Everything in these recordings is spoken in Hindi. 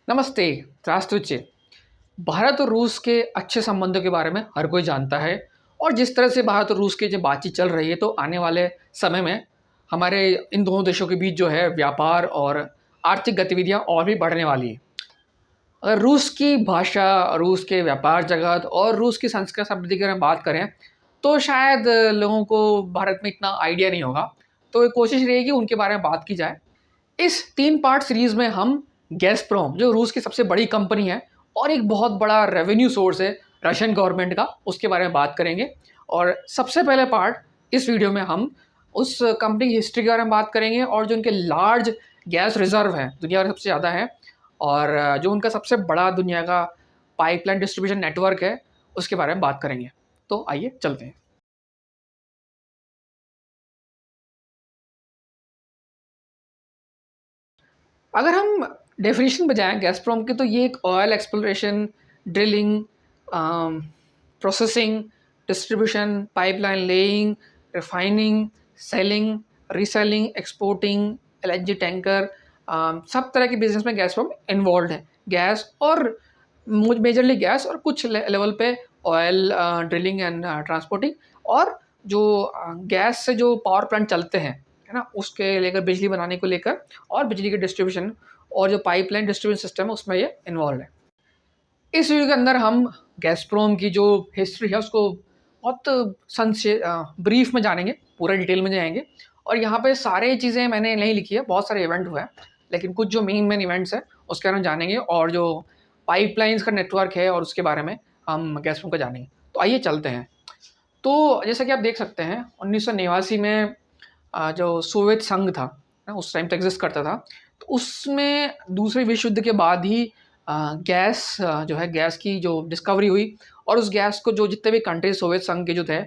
नमस्ते, здравствуйте। भारत और रूस के अच्छे संबंधों के बारे में हर कोई जानता है और जिस तरह से भारत और रूस की जो बातचीत चल रही है तो आने वाले समय में हमारे इन दोनों देशों के बीच जो है व्यापार और आर्थिक गतिविधियां और भी बढ़ने वाली है। अगर रूस की भाषा, रूस के व्यापार जगत और रूस की संस्कृत समृद्धि की अगर हम बात करें तो शायद लोगों को भारत में इतना आइडिया नहीं होगा। तो एक कोशिश रहेगी कि उनके बारे में बात की जाए। इस 3 पार्ट सीरीज़ में हम गैज़प्रोम जो रूस की सबसे बड़ी कंपनी है और एक बहुत बड़ा रेवेन्यू सोर्स है रशियन गवर्नमेंट का, उसके बारे में बात करेंगे। और सबसे पहले पार्ट इस वीडियो में हम उस कंपनी की हिस्ट्री के बारे में बात करेंगे और जो उनके लार्ज गैस रिज़र्व है, दुनिया में सबसे ज़्यादा है, और जो उनका सबसे बड़ा दुनिया का पाइपलाइन डिस्ट्रीब्यूशन नेटवर्क है, उसके बारे में बात करेंगे। तो आइए चलते हैं। अगर हम डेफिनेशन पे जाएँ गैज़प्रोम की तो ये एक oil exploration, drilling, processing, distribution, pipeline laying, refining, selling, reselling, exporting, LNG tanker, सब तरह के बिज़नेस में गैज़प्रोम इन्वॉल्व्ड है। गैस और मेजरली गैस और कुछ लेवल पे ऑयल ड्रिलिंग एंड ट्रांसपोर्टिंग, और जो गैस से जो पावर प्लांट चलते हैं, है ना? उसके लेकर बिजली बनाने को लेकर और बिजली के डिस्ट्रीब्यूशन और जो पाइपलाइन डिस्ट्रीब्यूशन सिस्टम है उसमें ये इन्वॉल्व है। इस वीडियो के अंदर हम गैज़प्रोम की जो हिस्ट्री है उसको बहुत ब्रीफ में जानेंगे, पूरा डिटेल में जाएंगे। और यहाँ पे सारे चीज़ें मैंने नहीं लिखी है, बहुत सारे इवेंट हुए हैं, लेकिन कुछ जो मेन इवेंट्स हैं उसके बारे में जानेंगे और जो पाइपलाइंस का नेटवर्क है और उसके बारे में हम गैज़प्रोम का जानेंगे। तो आइए चलते हैं। तो जैसा कि आप देख सकते हैं 1989 में जो सोवियत संघ था ना, उस टाइम तक एग्जिस्ट करता था। तो उसमें दूसरे विश्व युद्ध के बाद ही गैस जो है गैस की जो डिस्कवरी हुई और उस गैस को जो जितने भी कंट्रीज सोवियत संघ के जो थे,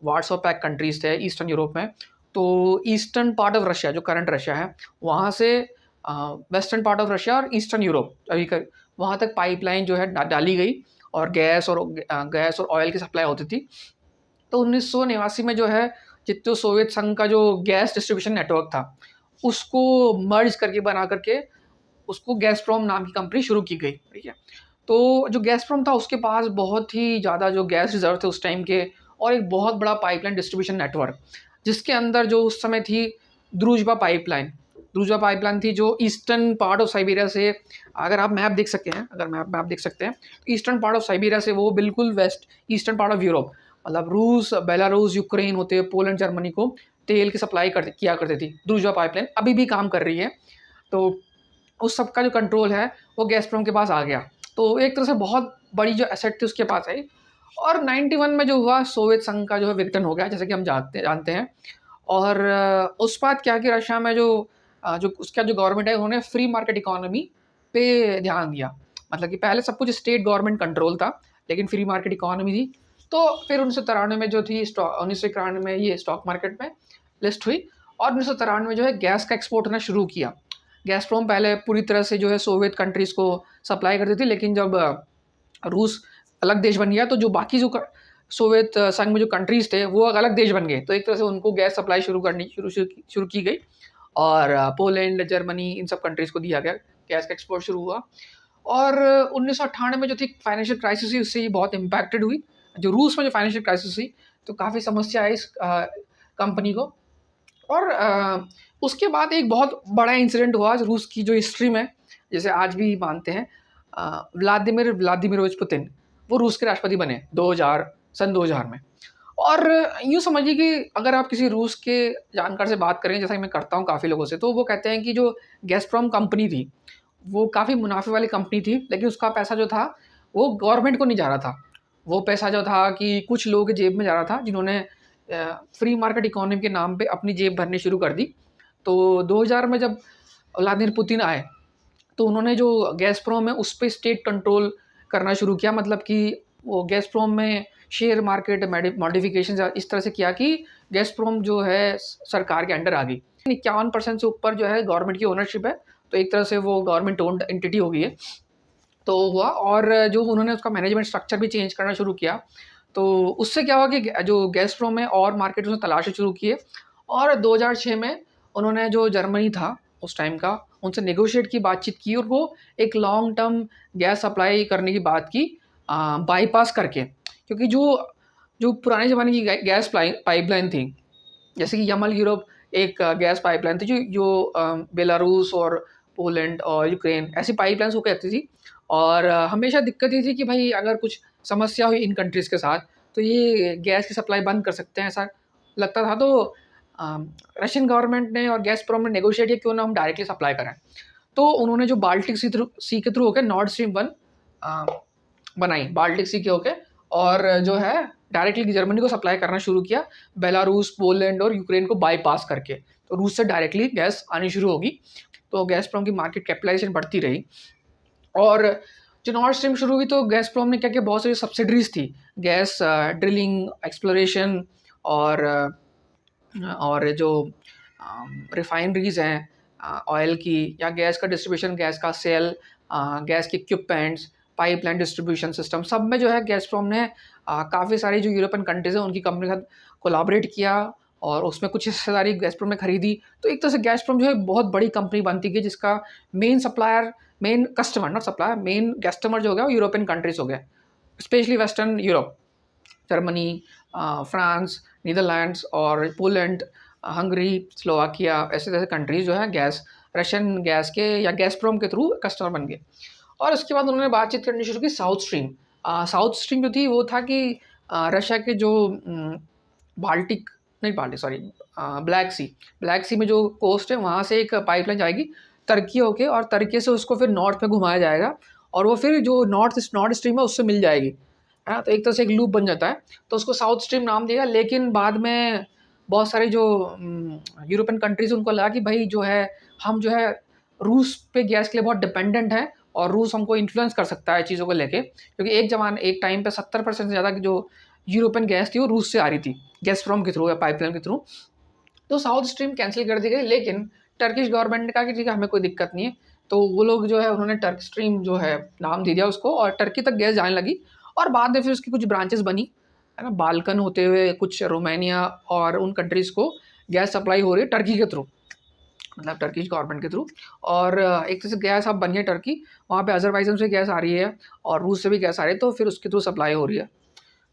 वार्सो पैक्ट कंट्रीज थे ईस्टर्न यूरोप में, तो ईस्टर्न पार्ट ऑफ रशिया जो करंट रशिया है वहाँ से वेस्टर्न पार्ट ऑफ रशिया और ईस्टर्न यूरोप अभी कर वहाँ तक पाइपलाइन जो है डाली गई और गैस और ऑयल की सप्लाई होती थी। तो 1989 में जो है जितने सोवियत संघ का जो गैस डिस्ट्रीब्यूशन नेटवर्क था उसको मर्ज करके बना करके उसको गैज़प्रोम नाम की कंपनी शुरू की गई, ठीक है। तो जो गैज़प्रोम था उसके पास बहुत ही ज़्यादा जो गैस रिजर्व थे उस टाइम के और एक बहुत बड़ा पाइपलाइन डिस्ट्रीब्यूशन नेटवर्क, जिसके अंदर जो उस समय थी ड्रूजबा पाइपलाइन थी जो ईस्टर्न पार्ट ऑफ साइबेरिया से, अगर आप मैप देख सकते हैं, अगर मैप देख सकते हैं तो ईस्टर्न पार्ट ऑफ साइबेरिया से वो बिल्कुल west eastern part of Europe, मतलब रूस, बेलारूस, यूक्रेन होते हुए पोलैंड, जर्मनी को तेल की सप्लाई किया करती थी। ड्रूजबा पाइपलाइन अभी भी काम कर रही है। तो उस सब का जो कंट्रोल है वो गैज़प्रोम के पास आ गया। तो एक तरह से बहुत बड़ी जो एसेट थी उसके पास आई। और 91 में जो हुआ सोवियत संघ का जो है विघटन हो गया, जैसे कि हम जानते हैं। और उस बात क्या कि रशिया में जो उसका जो गवर्नमेंट है उन्होंने फ्री मार्केट इकोनॉमी पे ध्यान दिया। मतलब कि पहले सब कुछ स्टेट गवर्नमेंट कंट्रोल था लेकिन फ्री मार्केट इकोनॉमी थी। तो फिर 1993 में जो थी 1991 में ये स्टॉक मार्केट में लिस्ट हुई और 1993 में जो है गैस का एक्सपोर्ट होना शुरू किया। गैज़प्रोम पहले पूरी तरह से जो है सोवियत कंट्रीज़ को सप्लाई करती थी, लेकिन जब रूस अलग देश बन गया तो जो बाकी जो सोवियत संघ में जो कंट्रीज़ थे वो अलग देश बन गए, तो एक तरह से उनको गैस सप्लाई शुरू की गई और पोलैंड, जर्मनी, इन सब कंट्रीज़ को दिया गया, गैस का एक्सपोर्ट शुरू हुआ। और 1998 में जो थी फाइनेंशियल क्राइसिस हुई उससे ये बहुत इम्पैक्टेड हुई। जो रूस में जो फाइनेंशियल क्राइसिस हुई तो काफ़ी समस्या आई इस कंपनी को। और उसके बाद एक बहुत बड़ा इंसिडेंट हुआ रूस की जो हिस्ट्री में, जैसे आज भी मानते हैं, व्लादिमीरोविच पुतिन वो रूस के राष्ट्रपति बने 2000 में। और यूँ समझिए कि अगर आप किसी रूस के जानकार से बात करें, जैसा कि मैं करता हूँ काफ़ी लोगों से, तो वो कहते हैं कि जो गैज़प्रोम कंपनी थी वो काफ़ी मुनाफे वाली कंपनी थी, लेकिन उसका पैसा जो था वो गवर्नमेंट को नहीं जा रहा था। वो पैसा जो था कि कुछ लोगों की जेब में जा रहा था जिन्होंने फ्री मार्केट इकोनॉमी के नाम पे अपनी जेब भरनी शुरू कर दी। तो 2000 में जब व्लादिमीर पुतिन आए तो उन्होंने जो गैज़प्रोम है उस पे स्टेट कंट्रोल करना शुरू किया। मतलब कि वो गैज़प्रोम में शेयर मार्केट मॉडिफिकेशन इस तरह से किया कि गैज़प्रोम जो है सरकार के अंडर आ गई। 51% से ऊपर जो है गवर्नमेंट की ओनरशिप है, तो एक तरह से वो गवर्नमेंट ओन्ड एंटिटी हो गई है। तो हुआ, और जो उन्होंने उसका मैनेजमेंट स्ट्रक्चर भी चेंज करना शुरू किया। तो उससे क्या हुआ कि जो गैज़प्रोम है और मार्केट उसने तलाशना शुरू किए। और 2006 में उन्होंने जो जर्मनी था उस टाइम का, उनसे नेगोशिएट की, बातचीत की और वो एक लॉन्ग टर्म गैस सप्लाई करने की बात की बाईपास करके। क्योंकि जो जो पुराने ज़माने की गैस पाइपलाइन थी, जैसे कि यमल यूरोप एक गैस पाइपलाइन थी जो बेलारूस और पोलैंड और यूक्रेन ऐसी पाइपलाइंस होकर आती थी। और हमेशा दिक्कत ये थी कि भाई अगर कुछ समस्या हुई इन कंट्रीज़ के साथ तो ये गैस की सप्लाई बंद कर सकते हैं, ऐसा लगता था। तो रशियन गवर्नमेंट ने और गैसप्रोम ने नेगोशिएट किया क्यों ना हम डायरेक्टली सप्लाई करें। तो उन्होंने जो बाल्टिक सी के थ्रू होकर नॉर्ड स्ट्रीम 1 बनाई, बाल्टिक सी के होके, और जो है डायरेक्टली जर्मनी को सप्लाई करना शुरू किया, बेलारूस, पोलैंड और यूक्रेन को बाईपास करके। तो रूस से डायरेक्टली गैस आनी शुरू होगी, तो गैसप्रोम की मार्केट कैपिटलाइजेशन बढ़ती रही। और जो नॉर्ड स्ट्रीम शुरू हुई तो गैसप्रोम ने क्या किया, बहुत सारी सब्सिडरीज थी, गैस ड्रिलिंग, एक्सप्लोरेशन और जो रिफाइनरीज हैं ऑयल की, या गैस का डिस्ट्रीब्यूशन, गैस का सेल, गैस के इक्विपमेंट्स, पाइपलाइन डिस्ट्रीब्यूशन सिस्टम, सब में जो है गैसप्रोम ने काफ़ी सारी जो यूरोपियन कंट्रीज़ हैं उनकी कंपनी के साथ कोलाबरेट किया और उसमें कुछ हिस्सेदारी गैसप्रोम ने खरीदी। तो एक तरह से गैसप्रोम जो है बहुत बड़ी कंपनी बनती गई, जिसका main supplier, main customer, not supplier, main customer जो हो गया वो यूरोपियन कंट्रीज़ हो गए, specially western Europe, Germany, France, Netherlands और पोलैंड, हंगरी, स्लोवाकिया, ऐसे ऐसे कंट्रीज़ जो है गैस, रशियन गैस के या गैसप्रोम के थ्रू कस्टमर बन गए। और उसके बाद उन्होंने बातचीत करनी शुरू की साउथ स्ट्रीम। साउथ स्ट्रीम जो थी वो था कि रशिया के जो बाल्टिक, नहीं बाल्टिक, सॉरी, ब्लैक सी में जो कोस्ट है वहाँ से एक पाइपलाइन जाएगी तुर्की होके, और तुर्की से उसको फिर नॉर्थ में घुमाया जाएगा और वो फिर जो नॉर्थ स्ट्रीम है उससे मिल जाएगी, है ना। तो एक तरह से एक लूप बन जाता है, तो उसको साउथ स्ट्रीम नाम दिया। लेकिन बाद में बहुत सारी जो यूरोपियन कंट्रीज उनको लगा कि भाई जो है हम जो है रूस पे गैस के लिए बहुत डिपेंडेंट हैं और रूस हमको इन्फ्लुएंस कर सकता है चीज़ों को लेके, क्योंकि एक टाइम पे 70% से ज़्यादा की जो यूरोपियन गैस थी वो रूस से आ रही थी, गैसप्रोम के थ्रू या पाइपलाइन के थ्रू। तो साउथ स्ट्रीम कैंसिल कर दी गई, लेकिन टर्किश गवर्नमेंट ने कहा कि ठीक है हमें कोई दिक्कत नहीं है। तो वो लोग जो है उन्होंने टर्क स्ट्रीम जो है नाम दे दिया उसको, और टर्की तक गैस जाने लगी। और बाद में फिर उसकी कुछ ब्रांचेस बनी, है ना, बाल्कन होते हुए कुछ रोमानिया और उन कंट्रीज़ को गैस सप्लाई हो रही है टर्की के थ्रू, मतलब टर्किश गवर्नमेंट के थ्रू। और एक तरह से गैस अब बन गई टर्की, वहाँ पे अज़रबैजान से गैस आ रही है और रूस से भी गैस आ रही है, तो फिर उसके थ्रू सप्लाई हो रही है।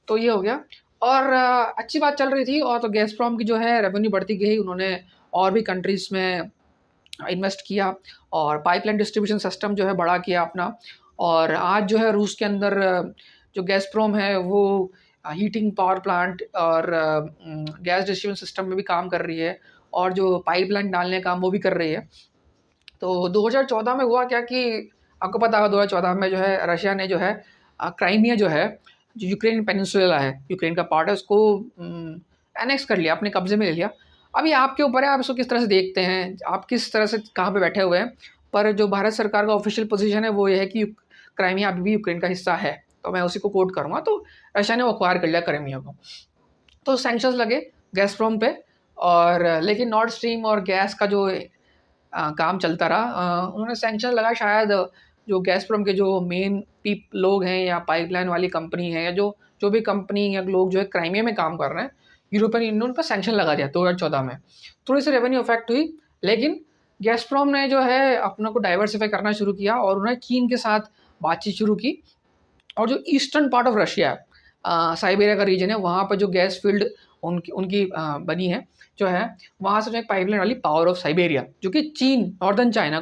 तो ये हो गया, और अच्छी बात चल रही थी। और तो गैसप्रोम की जो है रेवेन्यू बढ़ती गई, उन्होंने और भी कंट्रीज़ में इन्वेस्ट किया और पाइपलाइन डिस्ट्रीब्यूशन सिस्टम जो है बड़ा किया अपना। और आज जो है रूस के अंदर जो गैसप्रोम है वो हीटिंग पावर प्लांट और गैस डिस्ट्रीब्यूशन सिस्टम में भी काम कर रही है, और जो पाइपलाइन डालने का काम वो भी कर रही है। तो 2014 में हुआ क्या कि आपको पता होगा 2014 में जो है रशिया ने जो है क्राइमिया जो है, जो यूक्रेन पेनिनसुला है, यूक्रेन का पार्ट है, उसको एनेक्स कर लिया, अपने कब्जे में ले लिया। अभी आपके ऊपर है आप इसको किस तरह से देखते हैं, आप किस तरह से कहाँ पे बैठे हुए हैं। पर जो भारत सरकार का ऑफिशियल पोजीशन है वो ये है कि क्राइमिया अभी भी यूक्रेन का हिस्सा है। तो मैं उसी को कोट करूँगा। तो रशिया ने एक्वायर कर लिया क्राइमिया को, तो सैंक्शंस लगे गैसप्रोम पे। और लेकिन नॉर्ड स्ट्रीम और गैस का जो काम चलता रहा, उन्होंने सैंक्शन लगा शायद जो गैसप्रोम के जो मेन लोग हैं या पाइपलाइन वाली कंपनी है, या जो जो भी कंपनी या लोग जो है क्राइमिया में काम कर रहे हैं, यूरोपियन यूनियन पर सैंक्शन लगा दिया 2014 में। थोड़ी सी रेवेन्यू इफेक्ट हुई, लेकिन गैसप्रोम ने जो है अपने को डाइवर्सिफाई करना शुरू किया और उन्होंने चीन के साथ बातचीत शुरू की। और जो ईस्टर्न पार्ट ऑफ रशिया है, साइबेरिया का रीजन है, वहाँ पर जो गैस फील्ड उनकी उनकी बनी है जो है, वहाँ से जो एक पाइपलाइन वाली पावर ऑफ साइबेरिया, जो कि चीन नॉर्थन चाइना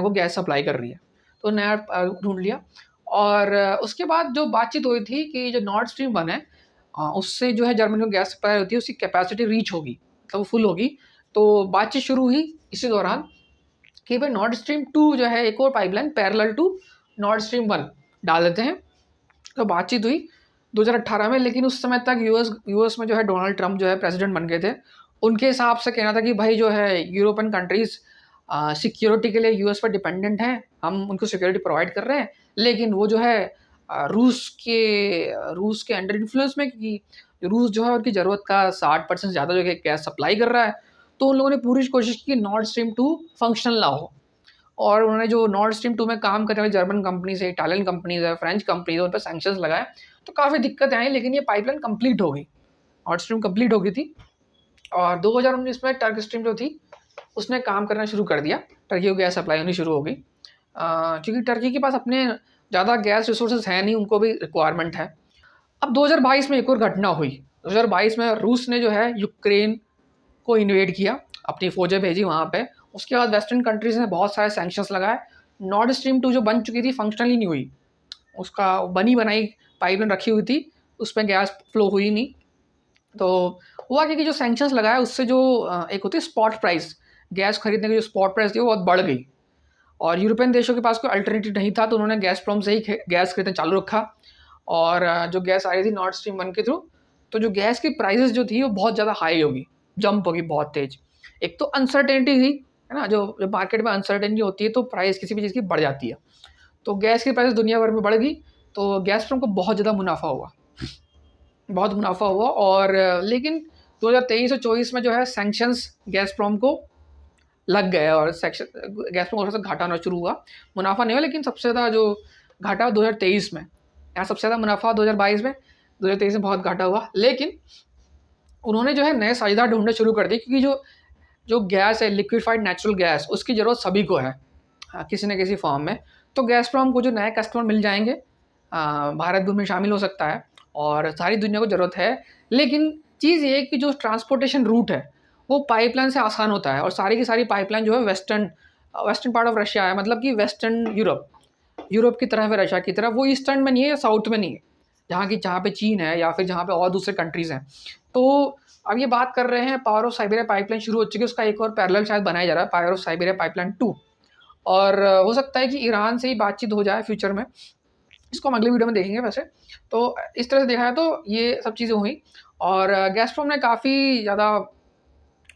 को गैस सप्लाई कर रही है, तो नया ढूंढ लिया। और उसके बाद जो बातचीत हुई थी कि जो नॉर्ड स्ट्रीम 1 है, उससे जो है जर्मनी को गैस सप्लाई होती है, उसकी कैपेसिटी रीच होगी, मतलब वो फुल होगी। तो बातचीत शुरू हुई इसी दौरान कि भाई नॉर्ड स्ट्रीम 2 जो है, एक और pipeline parallel to Nord Stream 1 डाल देते हैं। तो बातचीत हुई 2018 में, लेकिन उस समय तक यूएस में जो है डोनाल्ड ट्रंप जो है प्रेसिडेंट बन गए थे। उनके हिसाब से कहना था कि भाई जो है यूरोपियन कंट्रीज़ सिक्योरिटी के लिए यूएस पर डिपेंडेंट हैं, हम उनको सिक्योरिटी प्रोवाइड कर रहे हैं, लेकिन वो जो है रूस के अंडर इन्फ्लुएंस में, क्योंकि रूस जो है उनकी ज़रूरत का 60% ज़्यादा जो है गैस सप्लाई कर रहा है। तो उन लोगों ने पूरी कोशिश की कि नॉर्ड स्ट्रीम 2 फंक्शनल ना हो। और उन्होंने जो नॉर्ड स्ट्रीम 2 में काम करने वाली जर्मन कंपनीज़ है, इटालियन कंपनीज़ है, फ्रेंच कंपनीज़ है, उन पर सैंक्शंस लगाए। तो काफ़ी दिक्कतें आई, लेकिन ये पाइपलाइन कंप्लीट हो गई, नॉर्ड स्ट्रीम कंप्लीट हो गई थी। और 2019 में टर्क स्ट्रीम जो थी उसने काम करना शुरू कर दिया, टर्की को गैस सप्लाई होनी शुरू हो गई, क्योंकि टर्की के पास अपने ज़्यादा गैस रिसोर्सेज हैं नहीं, उनको भी रिक्वायरमेंट है। अब 2022 में एक और घटना हुई। 2022 में रूस ने जो है यूक्रेन को इन्वेड किया, अपनी फौजें भेजी वहाँ पे। उसके बाद वेस्टर्न कंट्रीज़ ने बहुत सारे सैंक्शंस लगाए। नॉर्ड स्ट्रीम 2 जो बन चुकी थी फंक्शनली नहीं हुई, उसका बनी बनाई पाइपलाइन रखी हुई थी, उसमें गैस फ्लो हुई नहीं। तो हुआ कि जो सैंक्शंस लगाए उससे जो एक होती है स्पॉट प्राइस, गैस खरीदने की जो स्पॉट प्राइस थी वो बहुत बढ़ गई, और यूरोपियन देशों के पास कोई अल्टरनेटिव नहीं था, तो उन्होंने गैसप्रॉम से ही गैस खरीदना चालू रखा। और जो गैस आ रही थी नॉर्ड स्ट्रीम 1 के थ्रू, तो जो गैस की प्राइसेस जो थी वो बहुत ज़्यादा हाई होगी, जंप होगी बहुत तेज। एक तो अनसर्टेनिटी थी, है ना, जो मार्केट में अनसर्टेनिटी होती है तो प्राइस किसी भी चीज़ की बढ़ जाती है। तो गैस की प्राइस दुनिया भर में बढ़ गई, तो गैसप्रॉम को बहुत ज़्यादा मुनाफा हुआ, बहुत मुनाफा हुआ। और लेकिन 2023 और 24 में जो है सैंक्शंस गैसप्रॉम को लग गए, और सेक्शन गैसप्रॉम को थोड़ा सा घाटा होना शुरू हुआ। मुनाफा नहीं हुआ, लेकिन सबसे ज़्यादा जो घाटा 2023 में, यहाँ सबसे ज़्यादा मुनाफा 2022 में, 2023 में बहुत घाटा हुआ। लेकिन उन्होंने जो है नए साझेदार ढूंढने शुरू कर दिए, क्योंकि जो जो गैस है, लिक्विफाइड नेचुरल गैस, उसकी ज़रूरत सभी को है, किसी न किसी फॉर्म में। तो गैसप्रॉम को जो नए कस्टमर मिल जाएंगे, भारत भी उनमें शामिल हो सकता है, और सारी दुनिया को ज़रूरत है। लेकिन चीज़ ये है कि जो ट्रांसपोर्टेशन रूट है वो पाइपलाइन से आसान होता है, और सारी की सारी पाइपलाइन जो है वेस्टर्न पार्ट ऑफ रशिया है, मतलब कि वेस्टर्न यूरोप की तरफ है, रशिया की तरफ। वो ईस्टर्न में नहीं है या साउथ में नहीं है, जहाँ पे चीन है या फिर जहाँ पे और दूसरे कंट्रीज़ हैं। तो अब ये बात कर रहे हैं, पावर ऑफ साइबेरिया पाइपलाइन शुरू हो चुकी है, उसका एक और पैरेलल शायद बनाया जा रहा है, पावर ऑफ साइबेरिया पाइपलाइन 2। और हो सकता है कि ईरान से ही बातचीत हो जाए फ्यूचर में, इसको हम अगले वीडियो में देखेंगे वैसे। तो इस तरह से देखा है तो ये सब चीज़ें हुई, और गैसप्रॉम ने काफ़ी ज़्यादा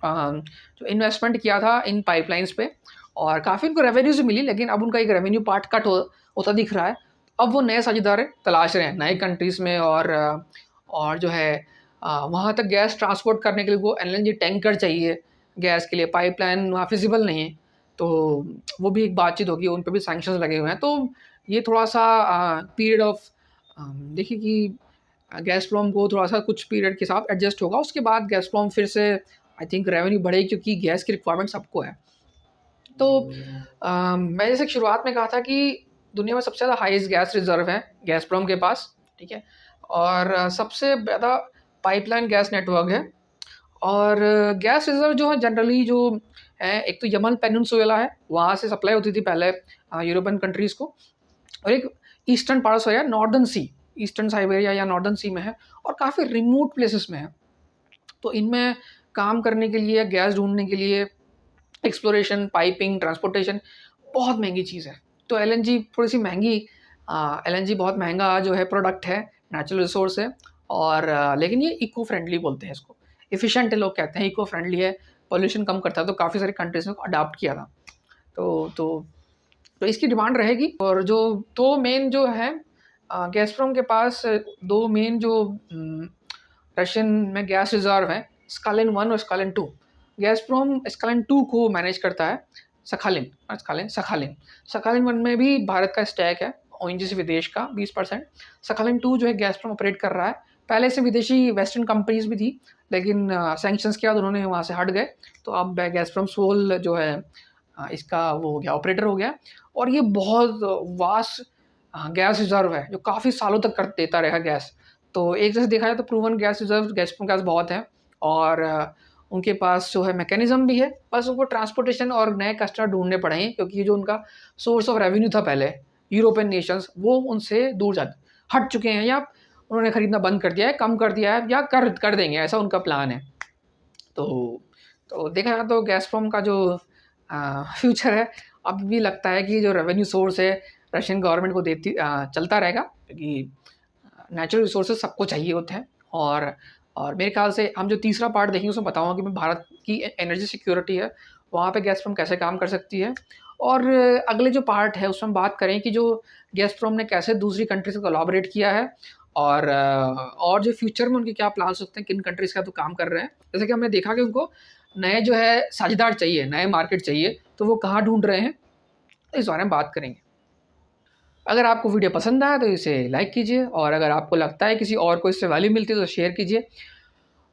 जो इन्वेस्टमेंट किया था इन पाइपलाइंस पे, और काफ़ी उनको रेवेन्यूज मिली, लेकिन अब उनका एक रेवेन्यू पार्ट कट होता दिख रहा है। अब वो नए साझेदार तलाश रहे हैं नए कंट्रीज़ में, और जो है वहाँ तक गैस ट्रांसपोर्ट करने के लिए वो एलएनजी टैंकर चाहिए गैस के लिए, पाइपलाइन वहाँ फिजिबल नहीं है। तो वो भी एक बातचीत होगी, उन पर भी सैंक्शंस लगे हुए हैं। तो ये थोड़ा सा पीरियड ऑफ, देखिए कि गैसप्रॉम को थोड़ा सा कुछ पीरियड के साथ एडजस्ट होगा, उसके बाद गैसप्रॉम फिर से आई थिंक रेवेन्यू बढ़ेगी, क्योंकि गैस की रिक्वायरमेंट सबको है। तो मैं जैसे शुरुआत में कहा था कि दुनिया में सबसे ज़्यादा हाईएस्ट गैस रिजर्व है गैसप्रॉम के पास, ठीक है, और सबसे ज़्यादा पाइपलाइन गैस नेटवर्क है। और गैस रिजर्व जो है जनरली जो है, एक तो यमन पेनिनसुला है, वहाँ से सप्लाई होती थी पहले यूरोपियन कंट्रीज़ को, और एक ईस्टर्न पार्ट्स या नॉर्दर्न सी, ईस्टर्न साइबेरिया या नॉर्दर्न सी में है, और काफ़ी रिमोट प्लेसेस में है। तो इनमें काम करने के लिए, गैस ढूंढने के लिए, एक्सप्लोरेशन, पाइपिंग, ट्रांसपोर्टेशन बहुत महंगी चीज़ है। तो एलएनजी थोड़ी सी महंगी, एलएनजी बहुत महंगा जो है प्रोडक्ट है, नेचुरल रिसोर्स है, और लेकिन ये इको फ्रेंडली बोलते हैं इसको, एफिशिएंट है लोग कहते हैं, इको फ्रेंडली है, पोल्यूशन कम करता है। तो काफ़ी सारी कंट्रीज ने अडॉप्ट किया था। तो इसकी डिमांड रहेगी। और जो दो मेन जो है गैसप्रॉम के पास, दो मेन जो रशियन में गैस रिजर्व है, स्कालिन 1 और स्कालिन 2। गैसप्रॉम स्कालिन 2 को मैनेज करता है सखालिन 1 में भी भारत का स्टैक है, ओएनजीसी विदेश का 20%। सखालिन 2 जो है गैसप्रॉम ऑपरेट कर रहा है। पहले से विदेशी वेस्टर्न कंपनीज भी थी, लेकिन सैंक्शंस के बाद उन्होंने वहाँ से हट गए, तो अब गैसप्रॉम सोल जो है इसका वो हो गया, ऑपरेटर हो गया। और ये बहुत वास्ट गैस रिजर्व है, जो काफ़ी सालों तक कर देता रहेगा गैस। तो एक जैसे देखा जाए तो प्रूवन गैस रिजर्व गैसप्रॉम के पास बहुत है, और उनके पास जो है मैकेनिज्म भी है, बस उनको ट्रांसपोर्टेशन और नए कस्टमर ढूंढने पड़ेंगे, क्योंकि जो उनका सोर्स ऑफ रेवेन्यू था पहले, यूरोपियन नेशंस, वो उनसे दूर हट चुके हैं, या उन्होंने खरीदना बंद कर दिया है, कम कर दिया है, या कर देंगे, ऐसा उनका प्लान है। तो देखा जाए तो गैसप्रॉम का जो फ्यूचर है, अब भी लगता है कि जो रेवेन्यू सोर्स है रशियन गवर्नमेंट को देती चलता रहेगा, क्योंकि नेचुरल रिसोर्सेज सबको चाहिए होते हैं। और मेरे ख्याल से हम जो तीसरा पार्ट देखेंगे उसमें बताऊंगा कि मैं भारत की एनर्जी सिक्योरिटी है वहाँ पे गैसप्रॉम कैसे काम कर सकती है। और अगले जो पार्ट है उसमें हम बात करें कि जो गैसप्रॉम ने कैसे दूसरी कंट्री से कोलैबोरेट किया है, और जो फ्यूचर में उनके क्या प्लान्स होते हैं, किन कंट्रीज़ का तो काम कर रहे हैं। जैसे कि हमने देखा कि उनको नए जो है साझेदार चाहिए, नए मार्केट चाहिए, तो वो कहाँ ढूंढ रहे हैं, तो इस बारे में बात करेंगे। अगर आपको वीडियो पसंद आया तो इसे लाइक कीजिए, और अगर आपको लगता है किसी और को इससे वैल्यू मिलती है तो शेयर कीजिए,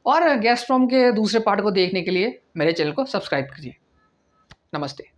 और गैसप्रॉम के दूसरे पार्ट को देखने के लिए मेरे चैनल को सब्सक्राइब कीजिए। नमस्ते।